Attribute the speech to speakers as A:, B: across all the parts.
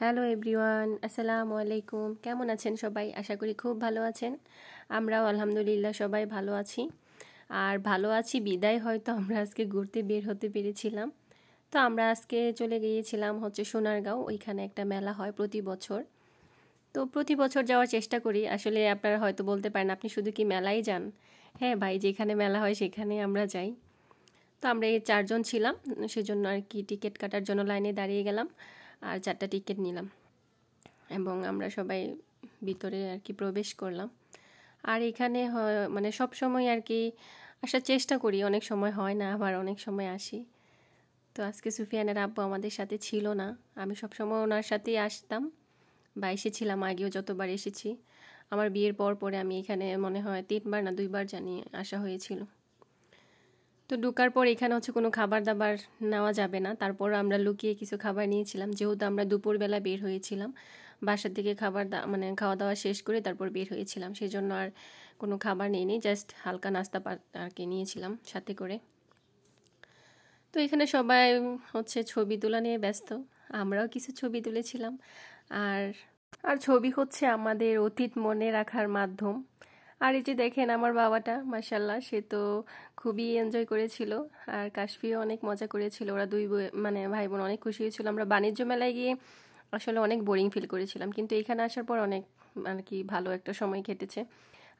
A: Hello everyone, আসসালামু আলাইকুম। কেমন আছেন সবাই? আশা করি খুব ভালো আছেন। আমরাও আলহামদুলিল্লাহ সবাই ভালো আছি। আর ভালো আছি বিদায় হয়তো আমরা আজকে ঘুরতে বের হতে পেরেছিলাম। তো আমরা আজকে চলে গিয়েছিলাম সোনারগাঁও। ওইখানে একটা মেলা হয় প্রতি বছর। তো প্রতি বছর যাওয়ার চেষ্টা করি। আসলে আপনারা হয়তো বলতে পারেন আপনি শুধু কি মেলায় যান? হ্যাঁ ভাই, যেখানে মেলা হয় সেখানে আমরা যাই। তো আমরা এই 4 জন ছিলাম, সেজন্য আর কি টিকিট কাটার জন্য লাইনে দাঁড়িয়ে গেলাম আর 4টা টিকিট নিলাম এবং আমরা সবাই ভিতরে আর কি প্রবেশ করলাম। আর এখানে মানে সব সময় আর কি আসার চেষ্টা করি, অনেক সময় হয় না, আবার অনেক সময় আসি। তো আজকে সুফিয়ানের আব্বু আমাদের সাথে ছিল না, আমি সবসময় ওনার সাথেই আসতাম বা এসেছিলাম, আগেও যতবার এসেছি। আমার বিয়ের পর পরে আমি এখানে মনে হয় 3বার না 2বার জানি আসা হয়েছিল। তো ঢোকার পর এখানে কোনো খাবার দাবার নেওয়া যাবে না, তারপর আমরা লুকিয়ে কিছু খাবার নিয়েছিলাম, যেহেতু আমরা দুপুরবেলা বের হয়েছিলাম। বাসা থেকে মানে খাওয়া দাওয়া শেষ করে তারপর বের হয়েছিলাম, সেই জন্য আর কোনো খাবার নিইনি, জাস্ট হালকা নাস্তা আর কি নিয়েছিলাম সাথে করে। তো এখানে সবাই ছবি তোলা নিয়ে ব্যস্ত, আমরাও কিছু ছবি তুলেছিলাম। আর আর ছবি আমাদের অতীত মনে রাখার মাধ্যম। আর এই যে দেখেন আমার বাবাটা, মাশাল্লাহ, সে তো খুবই এনজয় করেছিল। আর কাশফিও অনেক মজা করেছিল, ওরা মানে ভাই বোন অনেক খুশি হয়েছিল। আমরা বাণিজ্য মেলায় গিয়ে আসলে অনেক বোরিং ফিল করেছিলাম, কিন্তু এখানে আসার পর অনেক আর কি ভালো একটা সময় কেটেছে।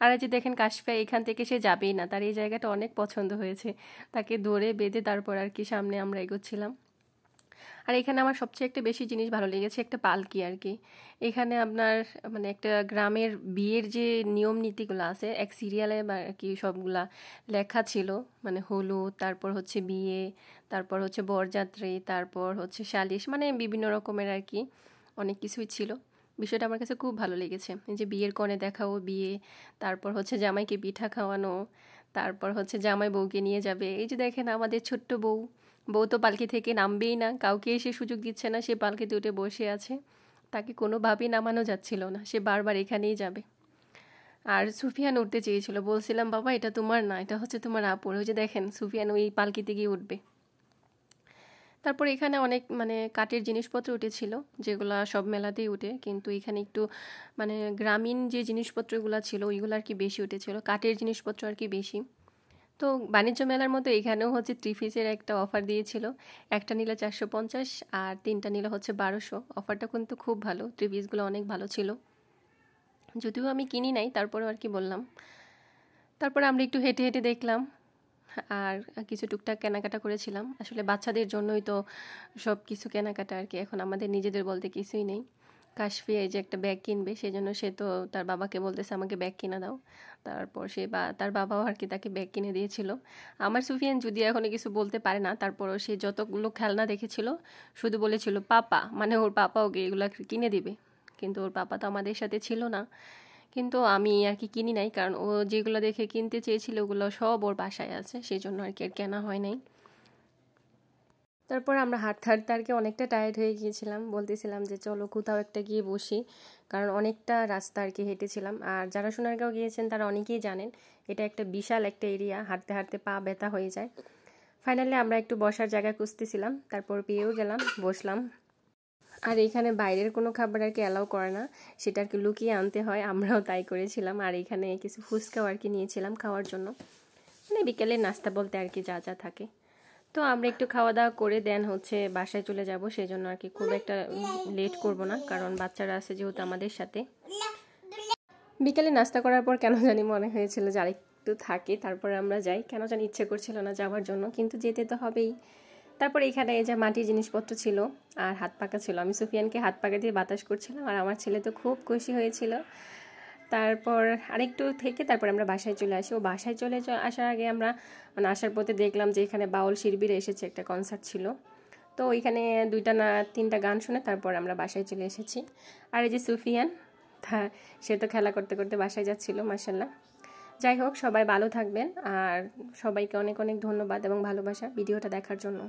A: আর এই যে দেখেন কাশফিয়া এখান থেকে সে যাবেই না, তার এই জায়গাটা অনেক পছন্দ হয়েছে। তাকে ধরে বেঁধে তারপর আর কি সামনে আমরা এগোচ্ছিলাম। আর এখানে আমার সবচেয়ে একটা বেশি জিনিস ভালো লেগেছে, একটা পালকি আর কি। এখানে আপনার মানে একটা গ্রামের বিয়ের যে নিয়ম নীতিগুলো আছে এক সিরিয়ালে আর কি সবগুলা লেখা ছিল, মানে হলুদ, তারপর বিয়ে, তারপর বরযাত্রী, তারপর সালিশ, মানে বিভিন্ন রকমের আর কি অনেক কিছুই ছিল। বিষয়টা আমার কাছে খুব ভালো লেগেছে। এই যে বিয়ের কনে দেখাও বিয়ে, তারপর জামাইকে পিঠা খাওয়ানো, তারপর জামাই বউকে নিয়ে যাবে। এই যে দেখেন আমাদের ছোট্ট বউ, বউ তো পালকি থেকে নামবেই না, কাউকে এসে সুযোগ দিচ্ছে না, সে পালকিতে উঠে বসে আছে, তাকে কোনোভাবেই নামানো যাচ্ছিল না, সে বারবার এখানেই যাবে। আর সুফিয়ান উঠতে চেয়েছিল, বলছিলাম বাবা এটা তোমার না, এটা তোমার আপুর। ওই যে দেখেন সুফিয়ান ওই পালকিতে গিয়ে উঠবে। তারপর এখানে অনেক মানে কাঠের জিনিসপত্র উঠেছিল, যেগুলা সব মেলাতেই উঠে, কিন্তু এখানে একটু মানে গ্রামীণ যে জিনিসপত্রগুলো ছিল ওইগুলো আর কি বেশি উঠেছিল, কাঠের জিনিসপত্র আর কি বেশি। তো বাণিজ্য মেলার মতো এখানেও 3 পিসের একটা অফার দিয়েছিল, একটা নিলে 450 আর 3টা নিলে 1200। অফারটা কিন্তু খুব ভালো, 3 পিসগুলো অনেক ভালো ছিল, যদিও আমি কিনি নাই, তারপরেও আর কি বললাম। তারপরে আমরা একটু হেঁটে হেঁটে দেখলাম আর কিছু টুকটাক কেনাকাটা করেছিলাম। আসলে বাচ্চাদের জন্যই তো সব কিছু কেনাকাটা আর কি, এখন আমাদের নিজেদের বলতে কিছুই নেই। কাশফি এই যে একটা ব্যাগ কিনবে, সেজন্য সে তো তার বাবাকে বলতেছে আমাকে ব্যাগ কিনে দাও। তারপর তার বাবাও আর কি তাকে ব্যাগ কিনে দিয়েছিল। আমার সুফিয়ান যদি এখনো কিছু বলতে পারে না, তারপরও সে যতগুলো খেলনা দেখেছিল শুধু বলেছিল পাপা, মানে ওর পাপা ওকে এগুলো কিনে দিবে, কিন্তু ওর পাপা তো আমাদের সাথে ছিল না। কিন্তু আমি আর কি কিনি নাই, কারণ ও যেগুলো দেখে কিনতে চেয়েছিল ওগুলো সব ওর বাসায় আছে, সেই জন্য আর কি আর কেনা হয় নাই। তারপর আমরা হাঁটতে হাঁটতে আর কি অনেকটা টায়ার্ড হয়ে গিয়েছিলাম, বলতেছিলাম যে চলো কোথাও একটা গিয়ে বসি, কারণ অনেকটা রাস্তা আর কি হেঁটেছিলাম। আর যারা সোনারগাঁও গিয়েছেন তারা অনেকেই জানেন এটা একটা বিশাল একটা এরিয়া, হাঁটতে হাঁটতে পা ব্যথা হয়ে যায়। ফাইনালি আমরা একটু বসার জায়গা খুঁজতেছিলাম, তারপর পেয়েও গেলাম, বসলাম। আর এখানে বাইরের কোনো খাবার আর কি অ্যালাউ করে না, সেটা আর কি লুকিয়ে আনতে হয়, আমরাও তাই করেছিলাম। আর এখানে কিছু ফুচকাও আর কি নিয়েছিলাম খাওয়ার জন্য, মানে বিকেলের নাস্তা বলতে আর কি যা যা থাকে। তো আমরা একটু খাওয়া দাওয়া করে দেন বাসায় চলে যাব, সেই জন্য আর কি খুব একটা লেট করব না, কারণ বাচ্চারা আছে যেহেতু আমাদের সাথে। বিকেলে নাস্তা করার পর কেন জানি মনে হয়েছিল যে আরেকটু থাকি, তারপরে আমরা যাই, কেন জানি ইচ্ছে করছিল না যাওয়ার জন্য, কিন্তু যেতে তো হবেই। তারপর এখানে এই যে মাটির জিনিসপত্র ছিল আর হাত পাকা ছিল, আমি সুফিয়ানকে হাত পাকা দিয়ে বাতাস করছিলাম, আর আমার ছেলে তো খুব খুশি হয়েছিল। তারপর আরেকটু থেকে তারপর আমরা বাসায় চলে আসি। ও বাসায় চলে আসার আগে আমরা মানে আসার পথে দেখলাম যে এখানে বাউল শিরবিরে এসেছে, একটা কনসার্ট ছিল, তো ওইখানে 2টা না 3টা গান শুনে তারপর আমরা বাসায় চলে এসেছি। আর এই যে সুফিয়ান, সে তো খেলা করতে করতে বাসায় যাচ্ছিল, মাশাল্লাহ। যাই হোক, সবাই ভালো থাকবেন, আর সবাইকে অনেক অনেক ধন্যবাদ এবং ভালোবাসা ভিডিওটা দেখার জন্য।